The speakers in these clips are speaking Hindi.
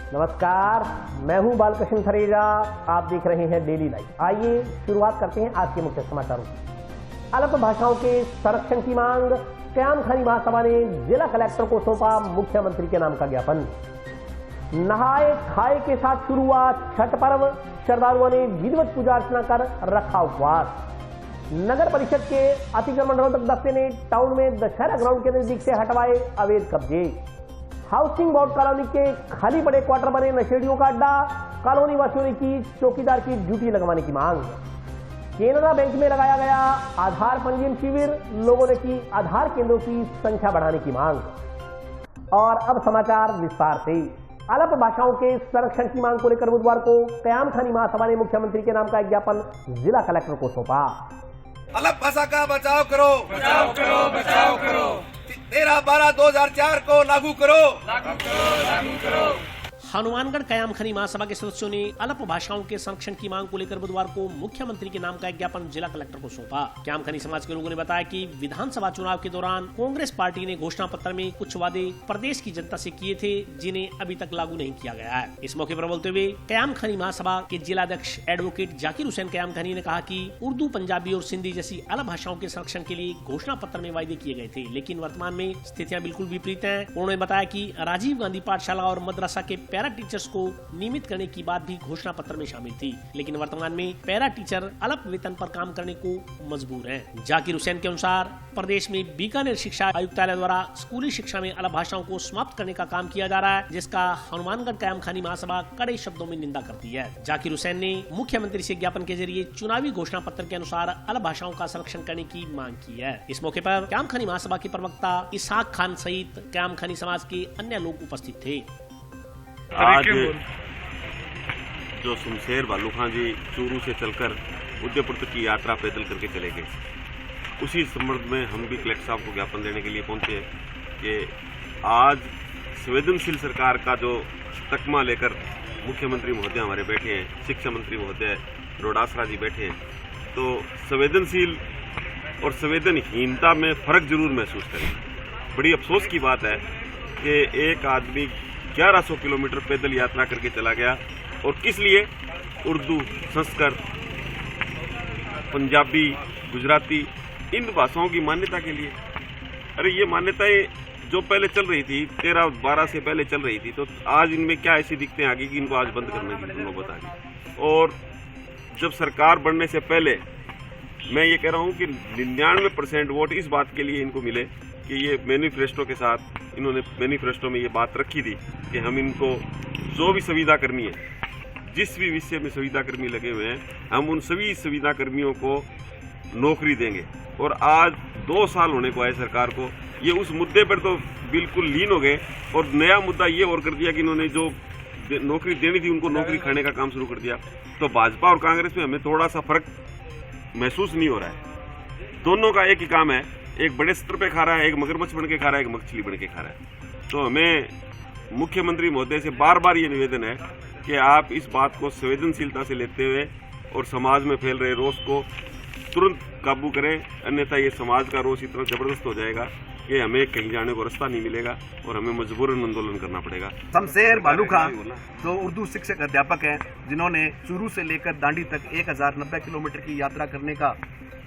नमस्कार, मैं हूं बालकृष्ण थरेजा। आप देख रहे हैं डेली लाइव। आइए शुरुआत करते हैं आज के मुख्य समाचारों की। अल्प भाषाओं के संरक्षण की मांग, क्याम खानी महासभा ने जिला कलेक्टर को सौंपा मुख्यमंत्री के नाम का ज्ञापन। नहाए खाए के साथ शुरू हुआ छठ पर्व, श्रद्धालुओं ने विधिवत पूजा अर्चना कर रखा उपवास। नगर परिषद के अतिक्रमण रोधक दस्ते ने टाउन में दशहरा ग्राउंड के नजदीक से हटवाए अवैध कब्जे। हाउसिंग बोर्ड कॉलोनी के खाली पड़े क्वार्टर बने नशेड़ियों का अड्डा, कॉलोनी वासियों ने की चौकीदार की ड्यूटी लगवाने की मांग। केनरा बैंक में लगाया गया आधार पंजीयन शिविर, लोगों ने की आधार केंद्रों की संख्या बढ़ाने की मांग। और अब समाचार विस्तार से। अल्प भाषाओं के संरक्षण की मांग को लेकर बुधवार को क्याम खानी महासभा ने मुख्यमंत्री के नाम का एक ज्ञापन जिला कलेक्टर को सौंपा। अल्प भाषा का बचाव करो, बचाव करो, बचाव करो। 13/12/2004 को लागू करो, लागू करो, लागू करो। हनुमानगढ़ क्याम खानी महासभा के सदस्यों ने अल्प भाषाओं के संरक्षण की मांग को लेकर बुधवार को मुख्यमंत्री के नाम का एक ज्ञापन जिला कलेक्टर को सौंपा। क्याम खानी समाज के लोगों ने बताया कि विधानसभा चुनाव के दौरान कांग्रेस पार्टी ने घोषणा पत्र में कुछ वादे प्रदेश की जनता से किए थे, जिन्हें अभी तक लागू नहीं किया गया है। इस मौके पर बोलते हुए क्याम खानी महासभा के जिलाध्यक्ष एडवोकेट जाकिर हुसैन क्याम खानी ने कहा कि उर्दू, पंजाबी और सिंधी जैसी अल्प भाषाओं के संरक्षण के लिए घोषणा पत्र में वायदे किए गए थे, लेकिन वर्तमान में स्थितियां बिल्कुल विपरीत हैं। उन्होंने बताया कि राजीव गांधी पाठशाला और मदरसा के पैरा टीचर्स को नियमित करने की बात भी घोषणा पत्र में शामिल थी, लेकिन वर्तमान में पैरा टीचर अल्प वेतन पर काम करने को मजबूर हैं। जाकिर हुसैन के अनुसार प्रदेश में बीकानेर शिक्षा आयुक्तालय द्वारा स्कूली शिक्षा में अल्प भाषाओं को समाप्त करने का काम किया जा रहा है, जिसका हनुमानगढ़ क्याम खानी महासभा कड़े शब्दों में निंदा करती है। जाकिर हुसैन ने मुख्यमंत्री से ज्ञापन के जरिए चुनावी घोषणा पत्र के अनुसार अल्प भाषाओं का संरक्षण करने की मांग की है। इस मौके पर क्याम खानी महासभा के प्रवक्ता इसहाक खान सहित क्याम खानी समाज के अन्य लोग उपस्थित थे। आज जो शमशेर भालू खां जी चूरू से चलकर उदयपुर तक की यात्रा पैदल करके चले गए, उसी संबंध में हम भी कलेक्टर साहब को ज्ञापन देने के लिए पहुंचे कि आज संवेदनशील सरकार का जो तकमा लेकर मुख्यमंत्री महोदय हमारे बैठे हैं, शिक्षा मंत्री महोदय रोडासरा जी बैठे हैं, तो संवेदनशील और संवेदनहीनता में फर्क जरूर महसूस करें। बड़ी अफसोस की बात है कि एक आदमी 1100 किलोमीटर पैदल यात्रा करके चला गया, और किस लिए? उर्दू, संस्कृत, पंजाबी, गुजराती, इन भाषाओं की मान्यता के लिए। अरे ये मान्यताएं जो पहले चल रही थी, 13-12 से पहले चल रही थी, तो आज इनमें क्या ऐसी दिक्कतें आ गई कि इनको आज बंद करने की नौबत आ गई। और जब सरकार बनने से पहले मैं ये कह रहा हूँ कि 99% वोट इस बात के लिए इनको मिले कि ये मैनिफेस्टो के साथ इन्होंने मैनिफेस्टो में ये बात रखी थी कि हम इनको जो भी सुविधा कर्मी है, जिस भी विषय में सुविधा कर्मी लगे हुए हैं, हम उन सभी सुविधा कर्मियों को नौकरी देंगे। और आज 2 साल होने को आए सरकार को, ये उस मुद्दे पर तो बिल्कुल लीन हो गए, और नया मुद्दा ये और कर दिया कि इन्होंने जो नौकरी देनी थी उनको नौकरी खाने का काम शुरू कर दिया। तो भाजपा और कांग्रेस में हमें थोड़ा सा फर्क महसूस नहीं हो रहा है। दोनों का एक ही काम है, एक बड़े स्तर पे खा रहा है, एक मगरमच्छ बन के खा रहा है, एक मछली बन के खा रहा है। तो हमें मुख्यमंत्री महोदय से बार बार ये निवेदन है कि आप इस बात को संवेदनशीलता से लेते हुए और समाज में फैल रहे रोष को तुरंत काबू करें, अन्यथा ये समाज का रोष इतना जबरदस्त हो जाएगा कि हमें कहीं जाने को रास्ता नहीं मिलेगा और हमें मजबूरन आंदोलन करना पड़ेगा। शमशेर भालू खां जो उर्दू शिक्षक अध्यापक हैं, जिन्होंने चूरू से लेकर दांडी तक 1090 किलोमीटर की यात्रा करने का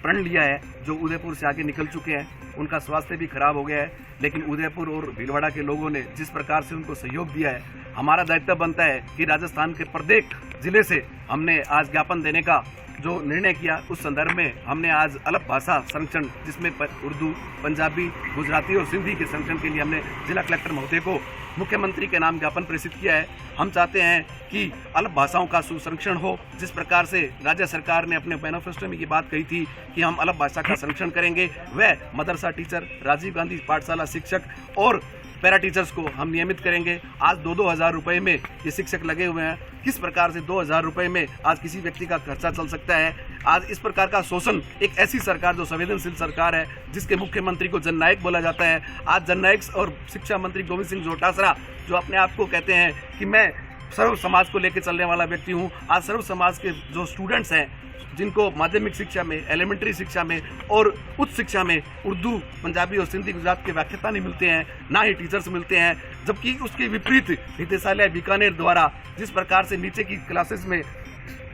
प्रण लिया है, जो उदयपुर से आगे निकल चुके हैं, उनका स्वास्थ्य भी खराब हो गया है, लेकिन उदयपुर और भीलवाड़ा के लोगों ने जिस प्रकार से उनको सहयोग दिया है, हमारा दायित्व बनता है कि राजस्थान के प्रत्येक जिले से हमने आज ज्ञापन देने का जो निर्णय किया, उस संदर्भ में हमने आज अल्प भाषा संरक्षण, जिसमें उर्दू, पंजाबी, गुजराती और सिंधी के संरक्षण के लिए हमने जिला कलेक्टर महोदय को मुख्यमंत्री के नाम ज्ञापन प्रेषित किया है। हम चाहते हैं कि अल्प भाषाओं का सुसंरक्षण हो, जिस प्रकार से राज्य सरकार ने अपने मैनिफेस्टो में ये बात कही थी कि हम अल्प भाषा का संरक्षण करेंगे, वह मदरसा टीचर, राजीव गांधी पाठशाला शिक्षक और पैरा टीचर्स को हम नियमित करेंगे। आज 2-2 हज़ार रुपए में ये शिक्षक लगे हुए हैं। किस प्रकार से 2,000 रुपए में आज किसी व्यक्ति का खर्चा चल सकता है? आज इस प्रकार का शोषण, एक ऐसी सरकार जो संवेदनशील सरकार है, जिसके मुख्यमंत्री को जननायक बोला जाता है, आज जननायक और शिक्षा मंत्री गोविंद सिंह डोटासरा जो अपने आप को कहते हैं कि मैं सर्व समाज को लेकर चलने वाला व्यक्ति हूँ। आज सर्व समाज के जो स्टूडेंट्स हैं, जिनको माध्यमिक शिक्षा में, एलिमेंट्री शिक्षा में और उच्च शिक्षा में उर्दू, पंजाबी और सिंधी गुजरात के व्याख्याता नहीं मिलते हैं, ना ही टीचर्स मिलते हैं, जबकि उसके विपरीत विद्यालय बीकानेर द्वारा जिस प्रकार से नीचे की क्लासेस में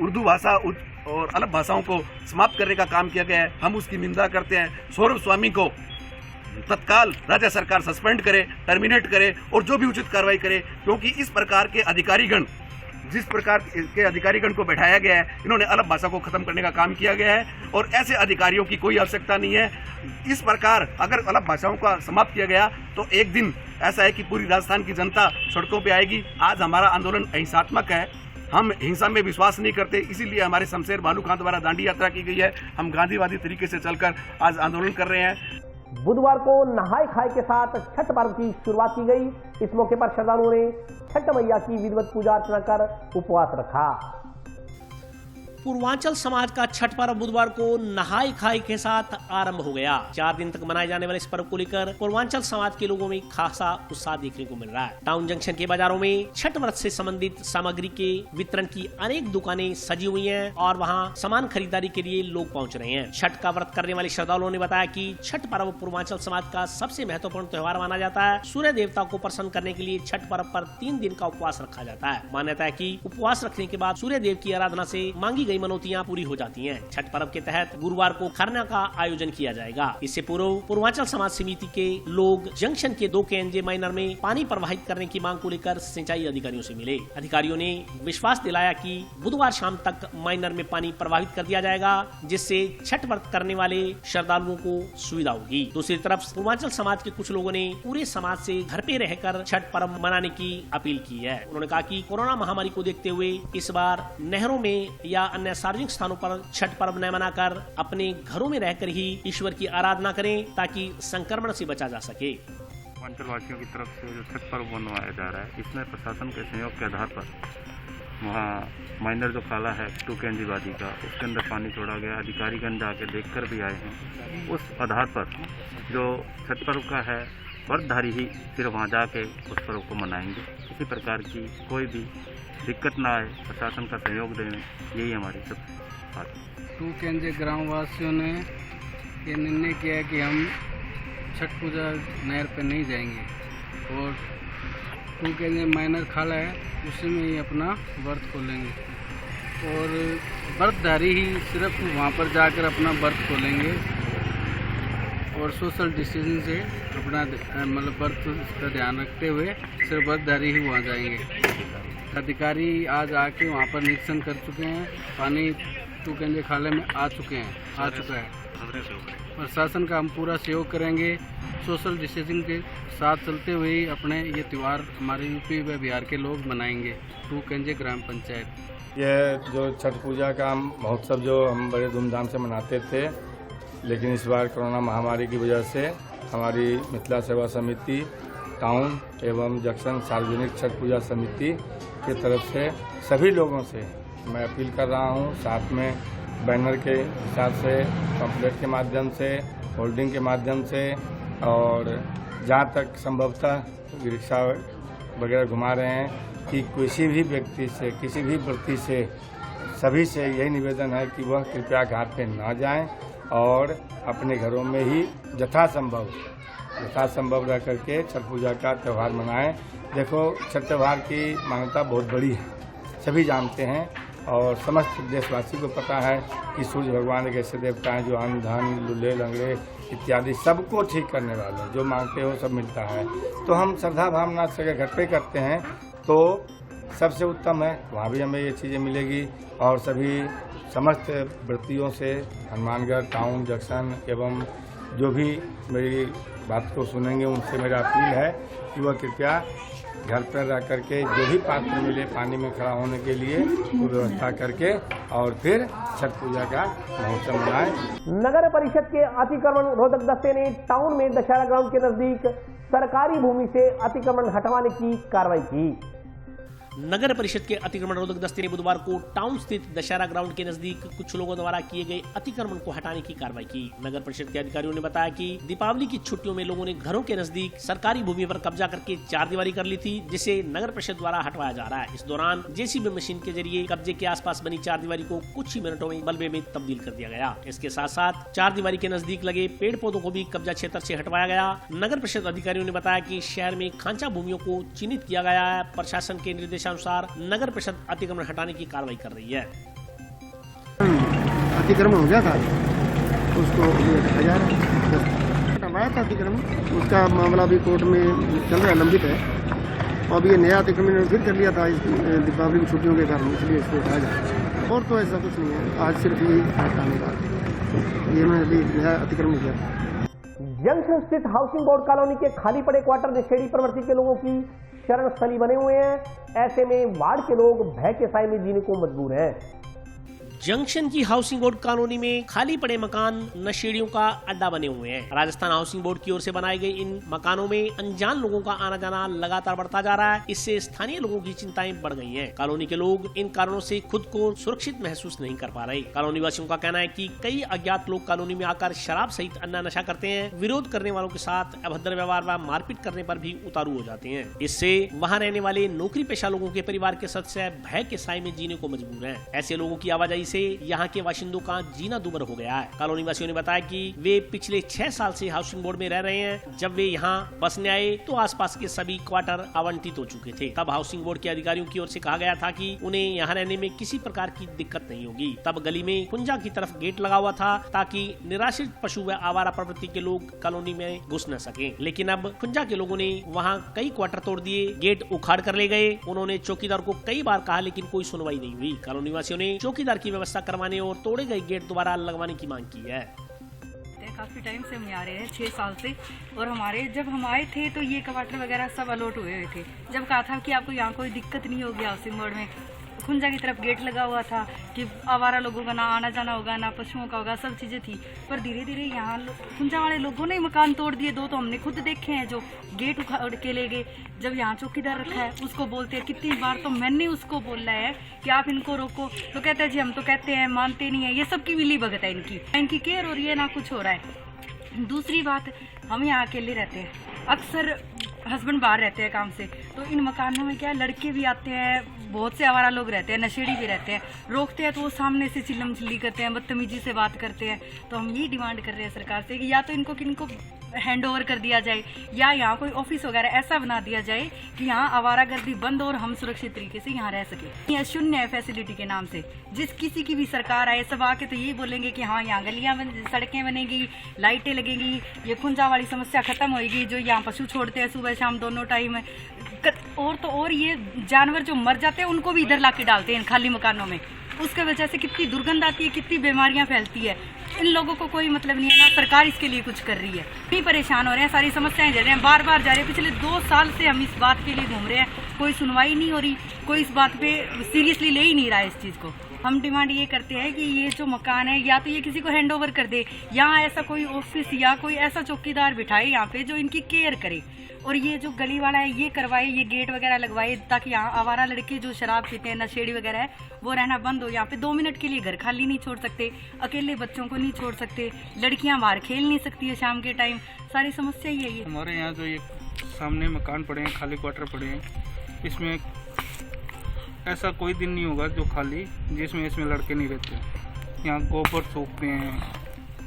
उर्दू भाषा और अलग भाषाओं को समाप्त करने का काम किया गया है, हम उसकी निंदा करते हैं। सौरभ स्वामी को तत्काल राज्य सरकार सस्पेंड करे, टर्मिनेट करे और जो भी उचित कार्रवाई करे, क्योंकि इस प्रकार के अधिकारीगण, जिस प्रकार के अधिकारीगण को बैठाया गया है, इन्होंने अलग भाषा को खत्म करने का काम किया गया है और ऐसे अधिकारियों की कोई आवश्यकता नहीं है। इस प्रकार अगर अलग भाषाओं का समाप्त किया गया तो एक दिन ऐसा है कि पूरी राजस्थान की जनता सड़कों पे आएगी। आज हमारा आंदोलन अहिंसात्मक है, हम हिंसा में विश्वास नहीं करते, इसीलिए हमारे शमशेर बालू खां द्वारा दांडी यात्रा की गई है। हम गांधीवादी तरीके से चलकर आज आंदोलन कर रहे हैं। बुधवार को नहाय खाए के साथ छठ पर्व की शुरुआत की गई। इस मौके पर श्रद्धालुओं ने छठ मैया की विधिवत पूजा अर्चना कर उपवास रखा। पूर्वांचल समाज का छठ पर्व बुधवार को नहाय खाई के साथ आरंभ हो गया। 4 दिन तक मनाए जाने वाले इस पर्व को लेकर पूर्वांचल समाज के लोगों में खासा उत्साह देखने को मिल रहा है। टाउन जंक्शन के बाजारों में छठ व्रत से संबंधित सामग्री के वितरण की अनेक दुकानें सजी हुई हैं और वहां सामान खरीदारी के लिए लोग पहुंच रहे हैं। छठ का व्रत करने वाले श्रद्धालुओं ने बताया कि छठ पर्व पूर्वांचल समाज का सबसे महत्वपूर्ण त्योहार माना जाता है। सूर्य देवता को प्रसन्न करने के लिए छठ पर्व पर 3 दिन का उपवास रखा जाता है। मान्यता है कि उपवास रखने के बाद सूर्य देव की आराधना से मांगी गई मनौतियां पूरी हो जाती हैं। छठ पर्व के तहत गुरुवार को खरना का आयोजन किया जाएगा। इससे पूर्व पूर्वांचल समाज समिति के लोग जंक्शन के 2 KNJ माइनर में पानी प्रवाहित करने की मांग को लेकर सिंचाई अधिकारियों से मिले। अधिकारियों ने विश्वास दिलाया कि बुधवार शाम तक माइनर में पानी प्रवाहित कर दिया जाएगा, जिससे छठ व्रत करने वाले श्रद्धालुओं को सुविधा होगी। दूसरी तरफ पूर्वांचल समाज के कुछ लोगों ने पूरे समाज से घर पे रहकर छठ पर्व मनाने की अपील की है। उन्होंने कहा कि कोरोना महामारी को देखते हुए इस बार नहरों में या अन्य सार्वजनिक स्थानों पर छठ पर्व न मनाकर अपने घरों में रहकर ही ईश्वर की आराधना करें, ताकि संक्रमण से बचा जा सके। पूर्वांचल वासियों की तरफ से जो छठ पर्व मनवाया जा रहा है, इसमें प्रशासन के सहयोग के आधार पर वहाँ माइनर जो खाला है 2 KNJ वादी का, उसके अंदर पानी छोड़ा गया। अधिकारीगण जाके देखकर भी आए हैं। उस आधार पर जो छठ पर्व का है, व्रतधारी ही सिर्फ वहाँ जाके उस पर्व को मनाएंगे। किसी प्रकार की कोई भी दिक्कत ना आए, प्रशासन का सहयोग दें, यही हमारी सब बात है। 2 KNJ ग्रामवासियों ने ये निर्णय किया है कि हम छठ पूजा नहर पे नहीं जाएंगे और 2 KNJ माइनर खाला है, उसी में ही अपना व्रत खोलेंगे और व्रतधारी ही सिर्फ वहाँ पर जाकर अपना व्रत खोलेंगे और सोशल डिस्टेंसिंग से अपना मतलब व्रत का ध्यान रखते हुए सिर्फ व्रतधारी ही वहाँ जाएंगे। अधिकारी आज आके वहाँ पर निरीक्षण कर चुके हैं। पानी 2 KNJ खाले में आ चुका है। प्रशासन का हम पूरा सहयोग करेंगे। सोशल डिस्टेंसिंग के साथ चलते हुए ही अपने ये त्यौहार हमारे यूपी व बिहार के लोग मनाएंगे। 2 KNJ ग्राम पंचायत। यह जो छठ पूजा का महोत्सव जो हम बड़े धूमधाम से मनाते थे, लेकिन इस बार कोरोना महामारी की वजह से हमारी मिथिला सेवा समिति टाउन एवं जंक्शन सार्वजनिक छठ पूजा समिति की तरफ से सभी लोगों से मैं अपील कर रहा हूं, साथ में बैनर के हिसाब से, पम्फलेट के माध्यम से, होल्डिंग के माध्यम से और जहां तक संभवतः रिक्शा वगैरह घुमा रहे हैं कि किसी भी व्यक्ति से, किसी भी व्यक्ति से, सभी से यही निवेदन है कि वह कृपया घाट पे न जाएं और अपने घरों में ही यथासंभव रह करके छठ पूजा का त्यौहार मनाएं। देखो, छठ त्यौहार की मान्यता बहुत बड़ी है, सभी जानते हैं और समस्त देशवासी को पता है कि सूर्य भगवान एक ऐसे देवता हैं जो अन्न धन लूले लंगड़े इत्यादि सबको ठीक करने वाले, जो मांगते हो सब मिलता है। तो हम श्रद्धा भावना से घर पे करते हैं तो सबसे उत्तम है, वहाँ भी हमें ये चीज़ें मिलेगी। और सभी समस्त व्रतियों से हनुमानगढ़ टाउन जंक्शन एवं जो भी मेरी बात को सुनेंगे उनसे मेरा अपील है कि वह कृपया घर पर रह करके जो भी पात्र मिले पानी में खड़ा होने के लिए वो व्यवस्था करके और फिर छठ पूजा का महोत्सव मनाएं। नगर परिषद के अतिक्रमण रोधक दस्ते ने टाउन में दशहरा ग्राउंड के नजदीक सरकारी भूमि से अतिक्रमण हटवाने की कार्रवाई की। नगर परिषद के अतिक्रमण रोधक दस्ते ने बुधवार को टाउन स्थित दशहरा ग्राउंड के नजदीक कुछ लोगों द्वारा किए गए अतिक्रमण को हटाने की कार्रवाई की। नगर परिषद के अधिकारियों ने बताया कि दीपावली की छुट्टियों में लोगों ने घरों के नजदीक सरकारी भूमि पर कब्जा करके चारदीवारी कर ली थी, जिसे नगर परिषद द्वारा हटवाया जा रहा है। इस दौरान जेसीबी मशीन के जरिए कब्जे के आसपास बनी चारदीवारी को कुछ ही मिनटों में मलबे में तब्दील कर दिया गया। इसके साथ साथ चारदीवारी के नजदीक लगे पेड़ पौधों को भी कब्जा क्षेत्र से हटवाया गया। नगर परिषद अधिकारियों ने बताया कि शहर में खांचा भूमियों को चिन्हित किया गया है। प्रशासन के निर्देशानुसार नगर परिषद अतिक्रमण हटाने की कार्रवाई कर रही है। अतिक्रमण हो गया था, उसको हटवाया था अतिक्रमण, उसका मामला अभी कोर्ट में चल रहा है, लंबित है। अब ये नया अतिक्रमण फिर कर लिया था दीपावली की छुट्टियों के कारण, इसलिए इसको हटाया जा रहा है। और तो ऐसा कुछ नहीं है, आज सिर्फ ये हटाने का ये मैंने अभी नया अतिक्रमण किया। जंक्शन स्थित हाउसिंग बोर्ड कॉलोनी के खाली पड़े क्वार्टर नशेड़ी प्रवृत्ति के लोगों की शरण स्थली बने हुए हैं। ऐसे में वार्ड के लोग भय के साए में जीने को मजबूर हैं। जंक्शन की हाउसिंग बोर्ड कॉलोनी में खाली पड़े मकान नशेड़ियों का अड्डा बने हुए हैं। राजस्थान हाउसिंग बोर्ड की ओर से बनाए गए इन मकानों में अनजान लोगों का आना जाना लगातार बढ़ता जा रहा है। इससे स्थानीय लोगों की चिंताएं बढ़ गई हैं। कॉलोनी के लोग इन कारणों से खुद को सुरक्षित महसूस नहीं कर पा रहे। कॉलोनी वासियों का कहना है कि कई अज्ञात लोग कॉलोनी में आकर शराब सहित अन्य नशा करते हैं। विरोध करने वालों के साथ अभद्र व्यवहार व मारपीट करने पर भी उतारू हो जाते हैं। इससे वहाँ रहने वाले नौकरी पेशा लोगों के परिवार के सदस्य भय के साए में जीने को मजबूर हैं। ऐसे लोगों की आवाजाही से यहाँ के बाशिंदों का जीना दूभर हो गया है। कॉलोनी वासियों ने बताया कि वे पिछले 6 साल से हाउसिंग बोर्ड में रह रहे हैं। जब वे यहाँ बसने आए तो आसपास के सभी क्वार्टर आवंटित हो चुके थे। तब हाउसिंग बोर्ड के अधिकारियों की ओर से कहा गया था कि उन्हें यहाँ रहने में किसी प्रकार की दिक्कत नहीं होगी। तब गली में कुंजा की तरफ गेट लगा हुआ था ताकि निराश्रित पशु व आवारा प्रवृत्ति के लोग कॉलोनी में घुस न सके। लेकिन अब कुंजा के लोगों ने वहाँ कई क्वार्टर तोड़ दिए, गेट उखाड़ कर ले गए। उन्होंने चौकीदार को कई बार कहा, लेकिन कोई सुनवाई नहीं हुई। कॉलोनी वासियों ने चौकीदार की व्यवस्था करवाने और तोड़े गए गेट दोबारा लगवाने की मांग की है। काफी टाइम से हम आ रहे हैं, 6 साल से। और हमारे जब हम आए थे तो ये क्वार्टर वगैरह सब अलॉट हुए हुए थे। जब कहा था कि आपको यहाँ कोई दिक्कत नहीं होगी, हाउसिंग बोर्ड में खुंजा की तरफ गेट लगा हुआ था कि आवारा लोगों का ना आना जाना होगा, ना पशुओं का होगा, सब चीज़ें थी। पर धीरे धीरे यहाँ खुंजा वाले लोगों ने मकान तोड़ दिए। 2 तो हमने खुद देखे हैं, जो गेट उखाड़ के ले गए। जब यहाँ चौकीदार रखा है उसको बोलते हैं, कितनी बार तो मैंने उसको बोला है कि आप इनको रोको, तो कहते हैं जी हम तो कहते हैं, मानते नहीं है। ये सबकी मिली भगत है, इनकी केयर हो रही है, ना कुछ हो रहा है। दूसरी बात, हम यहाँ अकेले रहते हैं, अक्सर हस्बैंड बाहर रहते हैं काम से, तो इन मकानों में क्या है, लड़के भी आते हैं, बहुत से आवारा लोग रहते हैं, नशेड़ी भी रहते हैं। रोकते हैं तो वो सामने से चिल्लम चिल्ली करते हैं, बदतमीजी से बात करते हैं। तो हम यही डिमांड कर रहे हैं सरकार से कि या तो इनको हैंड ओवर कर दिया जाए, या यहाँ कोई ऑफिस वगैरह ऐसा बना दिया जाए कि यहाँ आवारागर्दी बंद और हम सुरक्षित तरीके से यहाँ रह सके। यह शून्य है फैसिलिटी के नाम से। जिस किसी की भी सरकार आए, सब आके तो यही बोलेंगे कि हाँ यहाँ गलियाँ सड़कें बनेगी, लाइटें लगेंगी, ये खुंजा वाली समस्या खत्म होगी, जो यहाँ पशु छोड़ते हैं सुबह शाम दोनों टाइम। और तो और ये जानवर जो मर जाते हैं उनको भी इधर ला के डालते हैं खाली मकानों में। उसके वजह से कितनी दुर्गंध आती है, कितनी बीमारियां फैलती है। इन लोगों को कोई मतलब नहीं है, ना सरकार इसके लिए कुछ कर रही है। इतनी परेशान हो रहे हैं, सारी समस्याएं झेल रहे हैं, बार बार जा रहे हैं। पिछले 2 साल से हम इस बात के लिए घूम रहे हैं, कोई सुनवाई नहीं हो रही, कोई इस बात पे सीरियसली ले ही नहीं रहा है इस चीज़ को। हम डिमांड ये करते हैं कि ये जो मकान है, या तो ये किसी को हैंड ओवर कर दे, यहाँ ऐसा कोई ऑफिस या कोई ऐसा चौकीदार बिठाए यहाँ पे जो इनकी केयर करे। और ये जो गली वाला है ये करवाए, ये गेट वगैरह लगवाए, ताकि यहाँ आवारा लड़के जो शराब पीते हैं, नशेड़ी वगैरह है, वो रहना बंद हो। यहाँ पे 2 मिनट के लिए घर खाली नहीं छोड़ सकते, अकेले बच्चों को नहीं छोड़ सकते, लड़कियाँ बाहर खेल नहीं सकती है शाम के टाइम। सारी समस्या ही है ये। हमारे यहाँ जो ये सामने मकान पड़े हैं, खाली क्वार्टर पड़े हैं, इसमें ऐसा कोई दिन नहीं होगा जो खाली जिसमें इसमें लड़के नहीं रहते। यहाँ गोबर सूखते हैं,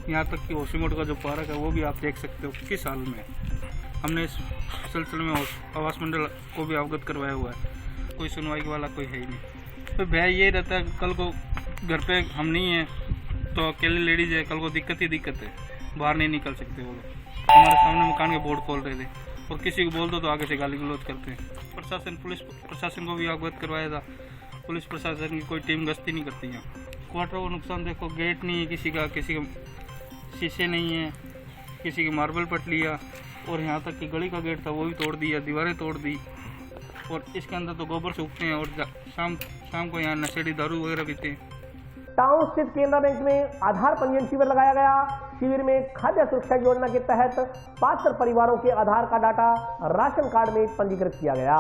यहाँ तक कि हाउसिंग बोर्ड का जो पार्क है वो भी आप देख सकते हो किस हाल में। हमने इस सिलसिले में आवास मंडल को भी अवगत करवाया हुआ है, कोई सुनवाई वाला कोई है ही नहीं। तो भय ये रहता है कल को घर पे हम नहीं हैं तो अकेले लेडीज है, कल को दिक्कत ही दिक्कत है, बाहर नहीं निकल सकते वो लोग। हमारे सामने मकान के बोर्ड खोल रहे थे और किसी को बोल दो तो आगे से गाली गलौज करते हैं। प्रशासन, पुलिस प्रशासन को भी अवगत करवाया था, पुलिस प्रशासन की कोई टीम गश्ती नहीं करती है। क्वार्टर को नुकसान देखो, गेट नहीं है किसी का शीशे नहीं है, किसी की मार्बल पट लिया, और यहाँ तक कि गली का गेट था वो भी तोड़ दिया, दीवारें तोड़ दी। और इसके अंदर तो गोबर सूखते हैं, और शाम को यहाँ नशेड़ी दारू वगैरह पीते हैं। टाउन स्थित केनरा बैंक में आधार पंजीयन शिविर लगाया गया। शिविर में खाद्य सुरक्षा योजना के तहत पात्र परिवारों के आधार का डाटा राशन कार्ड में पंजीकृत किया गया।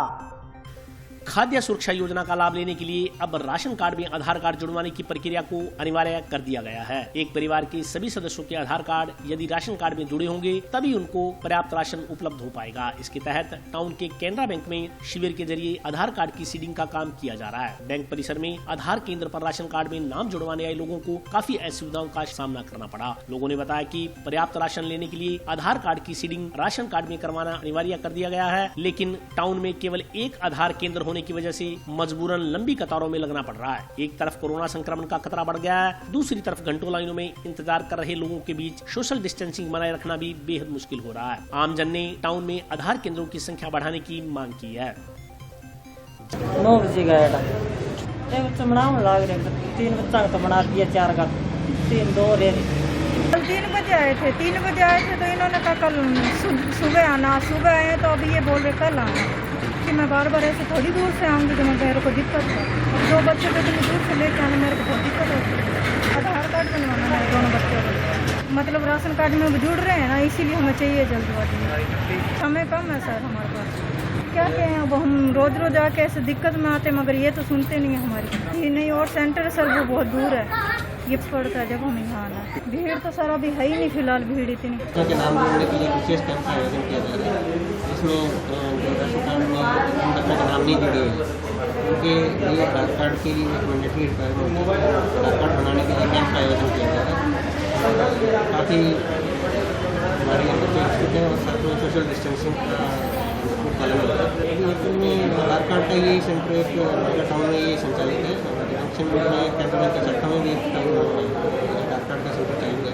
खाद्य सुरक्षा योजना का लाभ लेने के लिए अब राशन कार्ड में आधार कार्ड जुड़वाने की प्रक्रिया को अनिवार्य कर दिया गया है। एक परिवार के सभी सदस्यों के आधार कार्ड यदि राशन कार्ड में जुड़े होंगे तभी उनको पर्याप्त राशन उपलब्ध हो पाएगा। इसके तहत टाउन के केनरा बैंक में शिविर के जरिए आधार कार्ड की सीडिंग का काम किया जा रहा है। बैंक परिसर में आधार केंद्र पर राशन कार्ड में नाम जुड़वाने आए लोगों को काफी असुविधाओं का सामना करना पड़ा। लोगों ने बताया कि पर्याप्त राशन लेने के लिए आधार कार्ड की सीडिंग राशन कार्ड में करवाना अनिवार्य कर दिया गया है, लेकिन टाउन में केवल एक आधार केंद्र होने की वजह से मजबूरन लंबी कतारों में लगना पड़ रहा है। एक तरफ कोरोना संक्रमण का खतरा बढ़ गया है, दूसरी तरफ घंटों लाइनों में इंतजार कर रहे लोगों के बीच सोशल डिस्टेंसिंग बनाए रखना भी बेहद मुश्किल हो रहा है। आमजन ने टाउन में आधार केंद्रों की संख्या बढ़ाने की मांग की है। 9 बजे गया था, बच्चा बनाने लग रहे 3 बच्चा तो बना दिया, 4 का 3 2 रहे। कल 3 बजे आए थे तो इन्होंने कहा कल सुबह आना। सुबह आए तो अभी ये बोल रहे कल आना, कि मैं बार ऐसे थोड़ी दूर से आऊँगी तो मेरे को दिक्कत है। 2 बच्चे को इतनी दूर से लेके आना मेरे को बहुत दिक्कत होती है। आधार कार्ड बनवाना है दोनों बच्चों को, मतलब राशन कार्ड में जुड़ रहे हैं ना, इसीलिए हमें चाहिए जल्दबाजी। समय कम है सर हमारे पास, क्या कहें। अब हम रोज आके ऐसे दिक्कत में आते मगर ये तो सुनते नहीं है हमारी। ये नहीं और सेंटर सर वो बहुत दूर है, ये पड़ता है जब हम यहाँ आना। भीड़ तो सर अभी है ही नहीं फिलहाल, भीड़ इतनी। के नाम जोड़ने के लिए विशेष कैंप का आयोजन किया जा रहा है, इसमें जो राशन कार्ड में जिन बच्चों के नाम नहीं जुड़े हुए उनके लिए आधार कार्ड के लिए एक मैंडेटरी रिक्वायरमेंट है। आधार कार्ड बनाने के लिए कैंप का आयोजन किया जा रहा है। काफ़ी हमारे यहाँ बच्चे स्थित हैं और साथ में सोशल डिस्टेंसिंग का पालन होता है। लेकिन में आधार कार्ड का ये सेंटर एक टाउन में ये संचालित है। जंक्शन में कैंटोनमेंट के चट्टा में भी एक टाउन आधार कार्ड का सेंटर चालू है,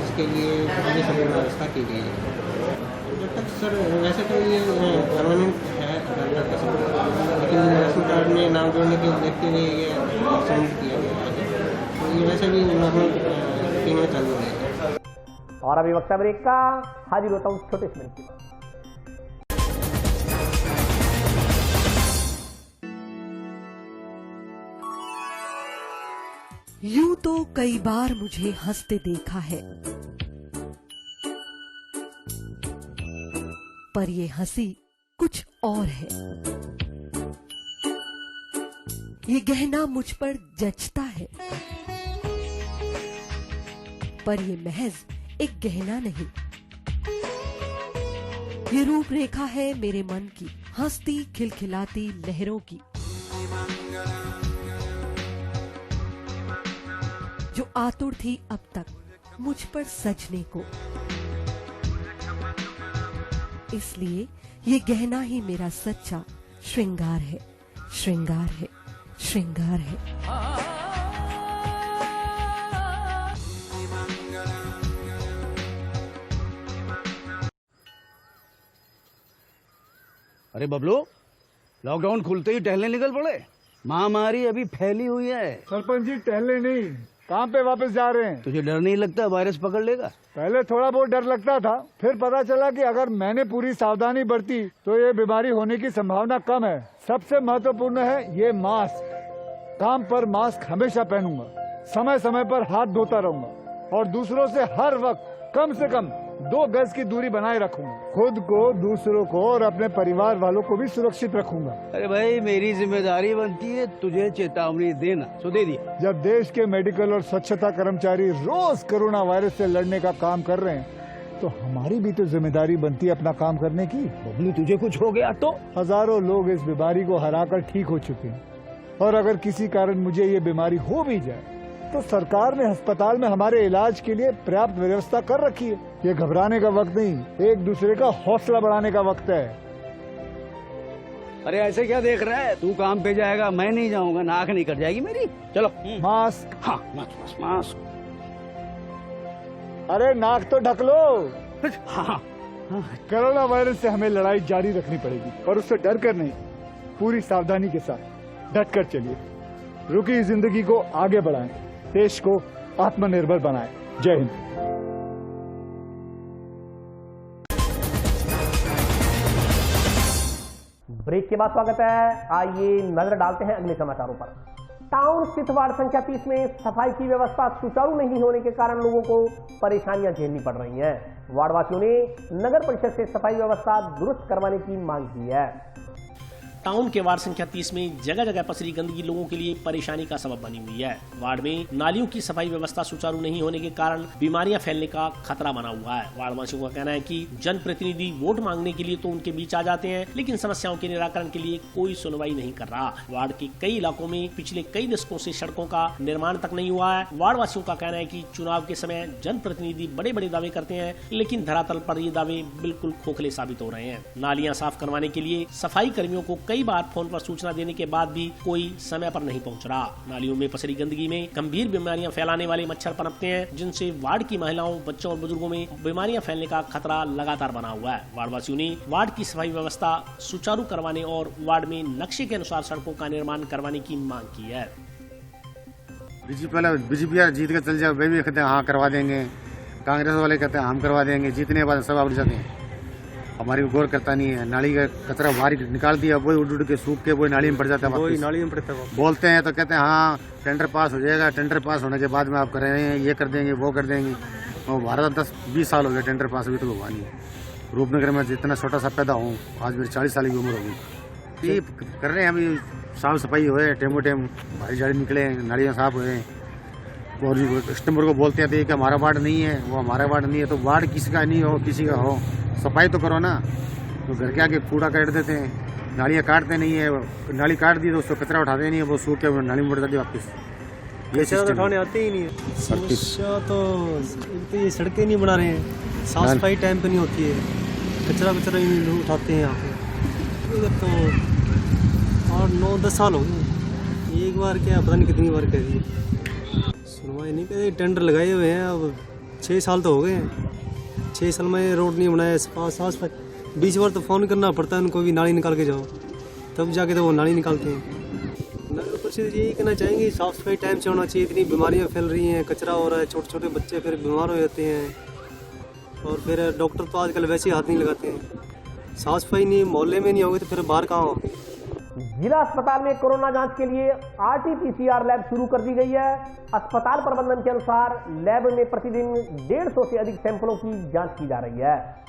इसके लिए आगे समय व्यवस्था की गई है। जब तक सर वैसे तो ये परमानेंट है आधार कार्ड का सेंटर, लेकिन राशन कार्ड में नाम जोड़ने के देखते हुए ये सबमिट किया गया है, तो ये वैसे भी नॉर्मल टीम में चालू रहेगा। और अभी वक्त ब्रेक का, हाजिर होता हूँ छोटे से मिनट के बाद। यूं तो कई बार मुझे हंसते देखा है, पर ये हंसी कुछ और है। ये गहना मुझ पर जचता है, पर ये महज एक गहना नहीं, ये रूपरेखा है मेरे मन की, हंसती खिलखिलाती लहरों की, जो आतुर थी अब तक मुझ पर सजने को। इसलिए ये गहना ही मेरा सच्चा श्रृंगार है, श्रृंगार है, श्रृंगार है। अरे बबलू, लॉकडाउन खुलते ही टहलने निकल पड़े। महामारी अभी फैली हुई है। सरपंच जी टहलने नहीं, काम पे वापस जा रहे हैं। तुझे डर नहीं लगता वायरस पकड़ लेगा? पहले थोड़ा बहुत डर लगता था, फिर पता चला कि अगर मैंने पूरी सावधानी बरती तो ये बीमारी होने की संभावना कम है। सबसे महत्वपूर्ण है ये मास्क। काम पर मास्क हमेशा पहनूंगा, समय समय पर हाथ धोता रहूंगा और दूसरों से हर वक्त कम से कम 2 गज की दूरी बनाए रखूंगा। खुद को, दूसरों को और अपने परिवार वालों को भी सुरक्षित रखूंगा। अरे भाई, मेरी जिम्मेदारी बनती है तुझे चेतावनी देना, तो दे दिया। जब देश के मेडिकल और स्वच्छता कर्मचारी रोज कोरोना वायरस से लड़ने का काम कर रहे हैं तो हमारी भी तो जिम्मेदारी बनती है अपना काम करने की। बबलू, तुझे कुछ हो गया तो? हजारों लोग इस बीमारी को हराकर ठीक हो चुके हैं और अगर किसी कारण मुझे ये बीमारी हो भी जाए तो सरकार ने अस्पताल में हमारे इलाज के लिए पर्याप्त व्यवस्था कर रखी है। ये घबराने का वक्त नहीं, एक दूसरे का हौसला बढ़ाने का वक्त है। अरे ऐसे क्या देख रहा है? तू काम पे जाएगा, मैं नहीं जाऊंगा, नाक नहीं कट जाएगी मेरी। चलो मास्क। हाँ, मास्क मास्क। अरे नाक तो ढक लो। हाँ। कोरोना वायरस से हमें लड़ाई जारी रखनी पड़ेगी और उससे डर कर नहीं, पूरी सावधानी के साथ डट कर चलिए। रुकी जिंदगी को आगे बढ़ाएं, देश को आत्मनिर्भर बनाएं। जय हिंद। ब्रेक के बाद स्वागत है। आइए नजर डालते हैं अगले समाचारों पर। टाउन स्थित वार्ड संख्या 30 में सफाई की व्यवस्था सुचारू नहीं होने के कारण लोगों को परेशानियां झेलनी पड़ रही हैं। वार्डवासियों ने नगर परिषद से सफाई व्यवस्था दुरुस्त करवाने की मांग की है। टाउन के वार्ड संख्या 30 में जगह जगह पसरी गंदगी लोगों के लिए परेशानी का सबब बनी हुई है। वार्ड में नालियों की सफाई व्यवस्था सुचारू नहीं होने के कारण बीमारियां फैलने का खतरा बना हुआ है। वार्ड वासियों का कहना है कि जनप्रतिनिधि वोट मांगने के लिए तो उनके बीच आ जाते हैं, लेकिन समस्याओं के निराकरण के लिए कोई सुनवाई नहीं कर रहा। वार्ड के कई इलाकों में पिछले कई दशकों से सड़कों का निर्माण तक नहीं हुआ है। वार्ड वासियों का कहना है कि चुनाव के समय जनप्रतिनिधि बड़े बड़े दावे करते हैं, लेकिन धरातल पर ये दावे बिल्कुल खोखले साबित हो रहे हैं। नालियां साफ करवाने के लिए सफाई कर्मियों को कई बार फोन पर सूचना देने के बाद भी कोई समय पर नहीं पहुंच रहा। नालियों में पसरी गंदगी में गंभीर बीमारियां फैलाने वाले मच्छर पनपते हैं, जिनसे वार्ड की महिलाओं, बच्चों और बुजुर्गों में बीमारियां फैलने का खतरा लगातार बना हुआ है। वार्ड वासियों ने वार्ड की सफाई व्यवस्था सुचारू करवाने और वार्ड में नक्शे के अनुसार सड़कों का निर्माण करवाने की मांग की है। बीजेपी जीत के चल जाओ, वे भी कहते हैं हाँ करवा देंगे, कांग्रेस वाले कहते हैं हम करवा देंगे, जीतने के बाद सब उड़ जाते हैं। हमारी गौर करता नहीं है। नाली का कचरा बाहर निकाल दिया, वही उड़ के सूख के वही नाली में पड़ जाता है, नाली में पड़ता है। बोलते हैं तो कहते हैं हाँ टेंडर पास हो जाएगा, टेंडर पास होने के बाद में आप करेंगे, ये कर देंगे, वो कर देंगे। और भारत 10-20 साल हो गए टेंडर पास, अभी तो हुआ नहीं है। रूपनगर में जितना छोटा सा पैदा हूँ, आज मेरी 40 साल की उम्र होगी। ये कर रहे हैं, अभी साफ सफाई हुए, टेमो भारी जाड़ी निकले, नालियाँ साफ हुए। और कस्टमर को बोलते हैं कि हमारा वार्ड नहीं है, वो हमारा वार्ड नहीं है, तो वार्ड किसी का नहीं हो, किसी का हो, सफाई तो करो ना। तो घर के आगे कूड़ा काट देते हैं, नालियाँ काटते नहीं है, नाली काट दी तो उसको कचरा उठाते नहीं है, वो सूख के नाली में बढ़ जाती है वापस। ये उठाने आते ही नहीं है। समस्या तो ये सड़कें नहीं बना रहे हैं, साफ सफाई टाइम पे नहीं होती है, कचरा ही लोग उठाते हैं यहाँ पे। इधर तो और 9-10 साल हो गए, एक बार क्या पता नहीं कितनी बार कह दी, सुनवाई नहीं कर। टेंडर लगाए हुए हैं, अब 6 साल तो हो गए हैं, 6 साल में रोड नहीं बनाया, साफ सफाई। 20 बार तो फ़ोन करना पड़ता है उनको भी, नाली निकाल के जाओ, तब जाके तो वो नाली निकालते हैं। नगर परिषद यही कहना चाहेंगे, साफ सफाई टाइम से होना चाहिए। इतनी बीमारियां फैल रही हैं, कचरा हो रहा है, छोटे छोटे बच्चे फिर बीमार हो जाते हैं, और फिर डॉक्टर तो आजकल वैसे ही हाथ नहीं लगाते हैं। साफ सफाई नहीं मोहल्ले में नहीं होगी तो फिर बाहर कहाँ होगी। जिला अस्पताल में कोरोना जांच के लिए RT-PCR लैब शुरू कर दी गई है। अस्पताल प्रबंधन के अनुसार लैब में प्रतिदिन 150 से अधिक सैंपलों की जांच की जा रही है।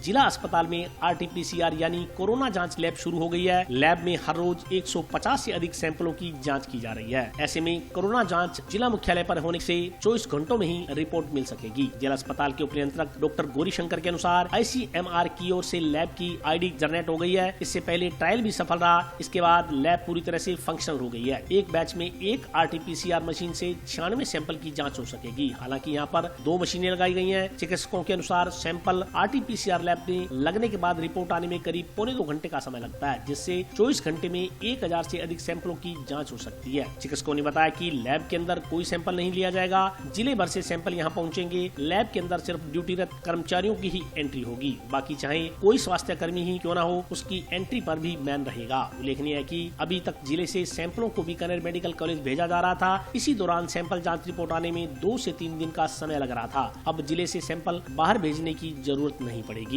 जिला अस्पताल में RT-PCR यानी कोरोना जांच लैब शुरू हो गई है। लैब में हर रोज 150 से अधिक सैंपलों की जांच की जा रही है। ऐसे में कोरोना जांच जिला मुख्यालय पर होने से 24 घंटों में ही रिपोर्ट मिल सकेगी। जिला अस्पताल के उपनियंत्रक डॉक्टर गौरीशंकर के अनुसार ICMR की ओर से लैब की ID जनरेट हो गई है। इससे पहले ट्रायल भी सफल रहा, इसके बाद लैब पूरी तरह से फंक्शनल हो गई है। एक बैच में एक RT-PCR मशीन से 96 सैंपल की जाँच हो सकेगी। हालांकि यहाँ पर 2 मशीनें लगाई गई है। चिकित्सकों के अनुसार सैंपल RT-PCR लैब में लगने के बाद रिपोर्ट आने में करीब 1.25 घंटे का समय लगता है, जिससे 24 घंटे में 1000 से अधिक सैंपलों की जांच हो सकती है। चिकित्सकों ने बताया कि लैब के अंदर कोई सैंपल नहीं लिया जाएगा, जिले भर से सैंपल यहां पहुंचेंगे। लैब के अंदर सिर्फ ड्यूटीरत कर्मचारियों की ही एंट्री होगी, बाकी चाहे कोई स्वास्थ्य कर्मी ही क्यों न हो, उसकी एंट्री पर भी बैन रहेगा। उल्लेखनीय है कि अभी तक जिले से सैंपलों को बीकानेर मेडिकल कॉलेज भेजा जा रहा था। इसी दौरान सैंपल जाँच रिपोर्ट आने में 2 से 3 दिन का समय लग रहा था। अब जिले से सैंपल बाहर भेजने की जरूरत नहीं पड़ेगी।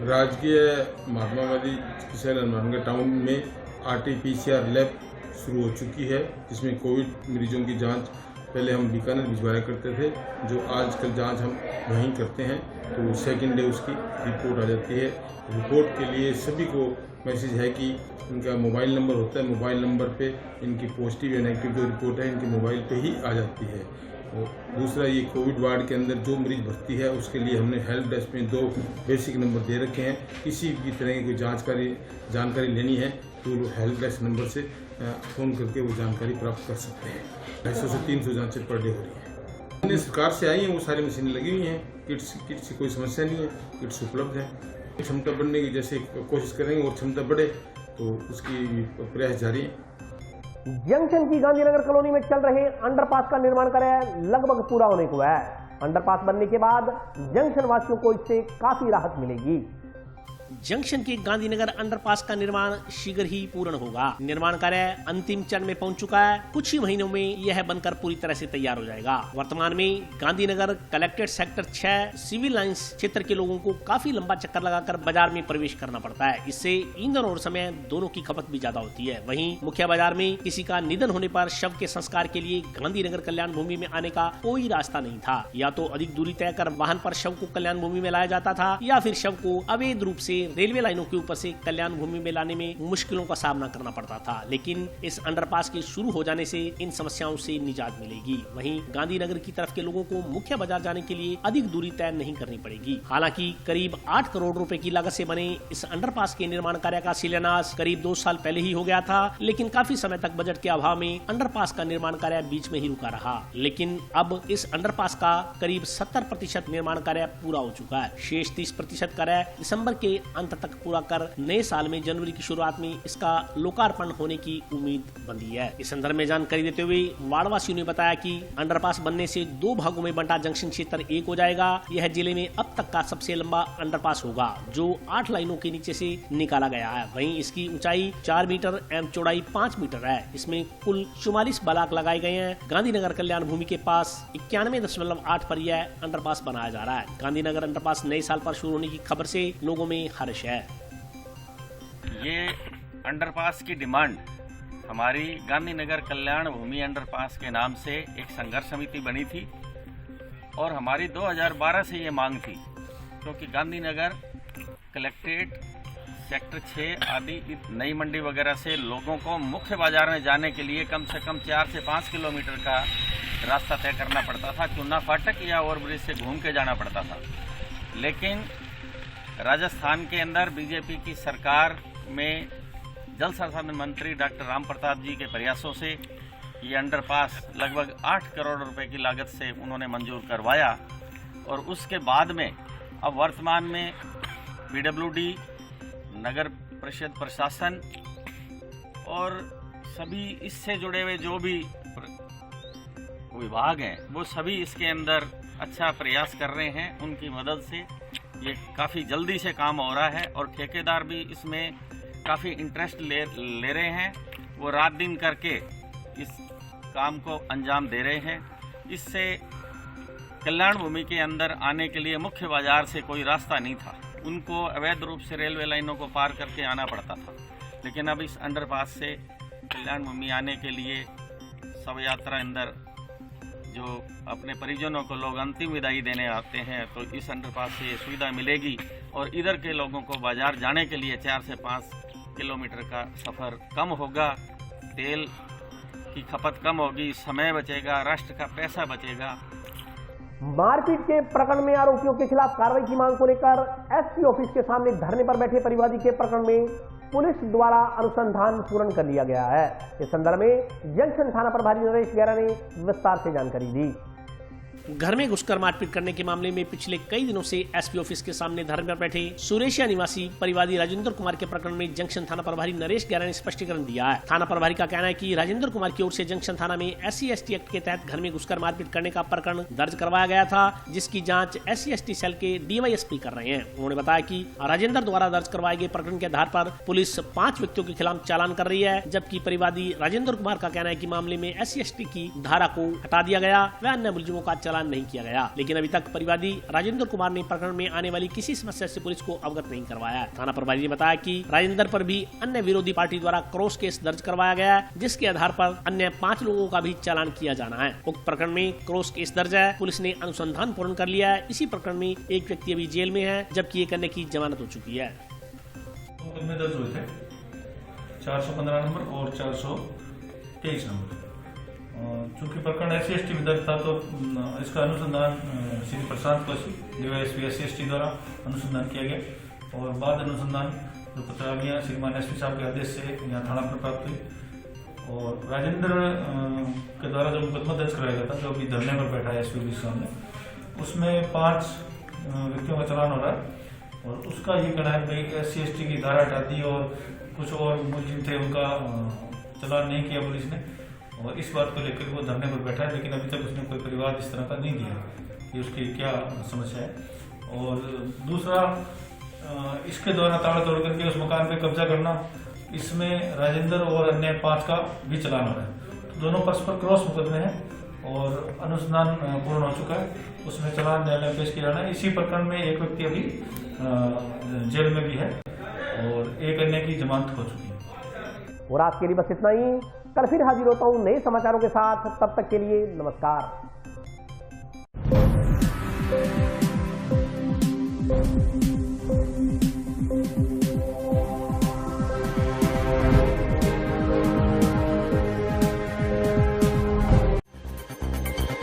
राजकीय महात्मा गांधी चिकित्सालय हनुमानगढ़ टाउन में RT-PCR लैब शुरू हो चुकी है, जिसमें कोविड मरीजों की जांच पहले हम बीकानेर भिजवाया करते थे, जो आजकल जांच हम वहीं करते हैं, तो सेकंड डे उसकी रिपोर्ट आ जाती है। रिपोर्ट के लिए सभी को मैसेज है कि इनका मोबाइल नंबर होता है, मोबाइल नंबर पे इनकी पॉजिटिव या नेगेटिव जो रिपोर्ट है इनके मोबाइल पे ही आ जाती है। और दूसरा, ये कोविड वार्ड के अंदर जो मरीज भर्ती है उसके लिए हमने हेल्प डेस्क में 2 बेसिक नंबर दे रखे हैं। किसी भी तरह की कोई जानकारी लेनी है तो हेल्प डेस्क नंबर से फ़ोन करके वो जानकारी प्राप्त कर सकते हैं। 250 से 300 जांचें पर डे हो रही हैं। अन्य सरकार से आई हैं, वो सारी मशीनें लगी हुई हैं। किट्स से कोई समस्या नहीं है, किट्स उपलब्ध है। क्षमता बढ़ने की जैसे कोशिश करेंगे और क्षमता बढ़े तो उसकी प्रयास जारी है। जंक्शन की गांधीनगर कॉलोनी में चल रहे अंडरपास का निर्माण कार्य लगभग पूरा होने को है। अंडरपास बनने के बाद जंक्शन वासियों को इससे काफी राहत मिलेगी। जंक्शन के गांधीनगर अंडरपास का निर्माण शीघ्र ही पूर्ण होगा। निर्माण कार्य अंतिम चरण में पहुंच चुका है। कुछ ही महीनों में यह बनकर पूरी तरह से तैयार हो जाएगा। वर्तमान में Gandhinagar collected sector 6 civil lines क्षेत्र के लोगों को काफी लंबा चक्कर लगाकर बाजार में प्रवेश करना पड़ता है। इससे ईंधन और समय दोनों की खपत भी ज्यादा होती है। वहीं मुख्य बाजार में किसी का निधन होने पर शव के संस्कार के लिए गांधीनगर कल्याण भूमि में आने का कोई रास्ता नहीं था। या तो अधिक दूरी तय कर वाहन पर शव को कल्याण भूमि में लाया जाता था, या फिर शव को अवैध रूप से रेलवे लाइनों के ऊपर से कल्याण भूमि में लाने में मुश्किलों का सामना करना पड़ता था, लेकिन इस अंडरपास के शुरू हो जाने से इन समस्याओं से निजात मिलेगी। वहीं गांधीनगर की तरफ के लोगों को मुख्य बाजार जाने के लिए अधिक दूरी तय नहीं करनी पड़ेगी। हालांकि करीब 8 करोड़ रुपए की लागत से बने इस अंडरपास के निर्माण कार्य का शिलान्यास करीब 2 साल पहले ही हो गया था, लेकिन काफी समय तक बजट के अभाव में अंडरपास का निर्माण कार्य बीच में ही रुका रहा। लेकिन अब इस अंडरपास का करीब 70% निर्माण कार्य पूरा हो चुका है। शेष 30% कार्य दिसंबर के अंत तक पूरा कर नए साल में जनवरी की शुरुआत में इसका लोकार्पण होने की उम्मीद बंधी है। इस संदर्भ में जानकारी देते हुए वार्डवासियों ने बताया कि अंडरपास बनने से 2 भागों में बंटा जंक्शन क्षेत्र एक हो जाएगा। यह जिले में अब तक का सबसे लंबा अंडरपास होगा, जो 8 लाइनों के नीचे से निकाला गया है। वहीं इसकी ऊंचाई 4 मीटर एवं चौड़ाई 5 मीटर है। इसमें कुल 44 ब्लॉक लगाए गए हैं। गांधीनगर कल्याण भूमि के पास 91.8 पर यह अंडरपास बनाया जा रहा है। गांधीनगर अंडरपास नए साल पर शुरू होने की खबर से लोगों में हर्ष है। ये अंडरपास की डिमांड हमारी गांधीनगर कल्याण भूमि अंडरपास के नाम से एक संघर्ष समिति बनी थी और हमारी 2012 से ये मांग थी, क्योंकि गांधीनगर कलेक्ट्रेट सेक्टर 6 आदि नई मंडी वगैरह से लोगों को मुख्य बाजार में जाने के लिए कम से कम 4 से 5 किलोमीटर का रास्ता तय करना पड़ता था। चुना फाटक या ओवरब्रिज से घूम के जाना पड़ता था। लेकिन राजस्थान के अंदर बीजेपी की सरकार में जल संसाधन मंत्री डॉक्टर राम प्रताप जी के प्रयासों से ये अंडरपास लगभग 8 करोड़ रुपए की लागत से उन्होंने मंजूर करवाया और उसके बाद में अब वर्तमान में पीडब्ल्यूडी, नगर परिषद प्रशासन और सभी इससे जुड़े हुए जो भी विभाग हैं वो सभी इसके अंदर अच्छा प्रयास कर रहे हैं। उनकी मदद से ये काफ़ी जल्दी से काम हो रहा है और ठेकेदार भी इसमें काफ़ी इंटरेस्ट ले रहे हैं। वो रात दिन करके इस काम को अंजाम दे रहे हैं। इससे कल्याण भूमि के अंदर आने के लिए मुख्य बाजार से कोई रास्ता नहीं था। उनको अवैध रूप से रेलवे लाइनों को पार करके आना पड़ता था। लेकिन अब इस अंडरपास से कल्याण भूमि आने के लिए शव यात्रा अंदर जो अपने परिजनों को लोग अंतिम विदाई देने आते हैं, तो इस अंडरपास से ये सुविधा मिलेगी और इधर के लोगों को बाजार जाने के लिए 4 से 5 किलोमीटर का सफ़र कम होगा, तेल की खपत कम होगी, समय बचेगा, राष्ट्र का पैसा बचेगा। मारपीट के प्रकरण में आरोपियों के खिलाफ कार्रवाई की मांग को लेकर एसपी ऑफिस के सामने धरने पर बैठे परिवादी के प्रकरण में पुलिस द्वारा अनुसंधान पूर्ण कर लिया गया है। इस संदर्भ में जंक्शन थाना प्रभारी नरेश गैरा ने विस्तार से जानकारी दी। घर में घुसकर मारपीट करने के मामले में पिछले कई दिनों से एसपी ऑफिस के सामने धरने पर बैठे सुरेशिया निवासी परिवादी राजेंद्र कुमार के प्रकरण में जंक्शन थाना प्रभारी नरेश गैरा ने स्पष्टीकरण दिया है। थाना प्रभारी का कहना है कि राजेंद्र कुमार की ओर से जंक्शन थाना में SC/ST एक्ट के तहत घर में घुसकर मारपीट करने का प्रकरण दर्ज करवाया गया था, जिसकी जाँच SC/ST सेल के DYSP कर रहे हैं। उन्होंने बताया कि राजेंद्र द्वारा दर्ज करवाए गए प्रकरण के आधार पर पुलिस 5 व्यक्तियों के खिलाफ चालान कर रही है, जबकि परिवादी राजेंद्र कुमार का कहना है कि मामले में SC/ST की धारा को हटा दिया गया व अन्य मुलजिमों का चालान नहीं किया गया। लेकिन अभी तक परिवादी राजेंद्र कुमार ने प्रकरण में आने वाली किसी समस्या से पुलिस को अवगत नहीं करवाया। थाना प्रभारी ने बताया कि राजेंद्र पर भी अन्य विरोधी पार्टी द्वारा क्रॉस केस दर्ज करवाया गया है, जिसके आधार पर अन्य 5 लोगों का भी चालान किया जाना है। उक्त प्रकरण में क्रॉस केस दर्ज है। पुलिस ने अनुसंधान पूर्ण कर लिया है। इसी प्रकरण में एक व्यक्ति अभी जेल में है, जबकि एक अन्य की जमानत हो चुकी है। मुकदमे दर्ज हुए थे 415 नंबर और 423 नंबर। चूंकि प्रकरण SC/ST में दर्ज था तो इसका अनुसंधान श्री प्रशांत कौशिक DYSP SC/ST द्वारा अनुसंधान किया गया और बाद अनुसंधान जो पत्रावलियाँ श्रीमान SP साहब के आदेश से यहाँ थाना पर प्राप्त हुई और राजेंद्र के द्वारा जो मुकदमा दर्ज कराया गया था, जो अभी धरने पर बैठा है SP के सामने, उसमें 5 व्यक्तियों का चालान हो रहा है और उसका ये कहना है कि SC/ST की धारा हटा दी और कुछ और मुलजिम थे उनका चालान नहीं किया पुलिस ने और इस बात को लेकर वो धरने पर बैठा है। लेकिन अभी तक उसने कोई परिवार इस तरह का नहीं दिया कि उसकी क्या समस्या है। और दूसरा, इसके द्वारा ताला तोड़ करके उस मकान पे कब्जा करना, इसमें राजेंद्र और अन्य 5 का भी चालान हो रहा है। तो दोनों परस्पर क्रॉस मुकदमे हैं और अनुसंधान पूर्ण हो चुका है। उसमें चालान न्यायालय में पेश किया जाना है। इसी प्रकरण में एक व्यक्ति अभी जेल में भी है और एक अन्य की जमानत हो चुकी है। और आज के लिए बस इतना ही। कल फिर हाजिर होता हूँ नए समाचारों के साथ। तब तक के लिए नमस्कार।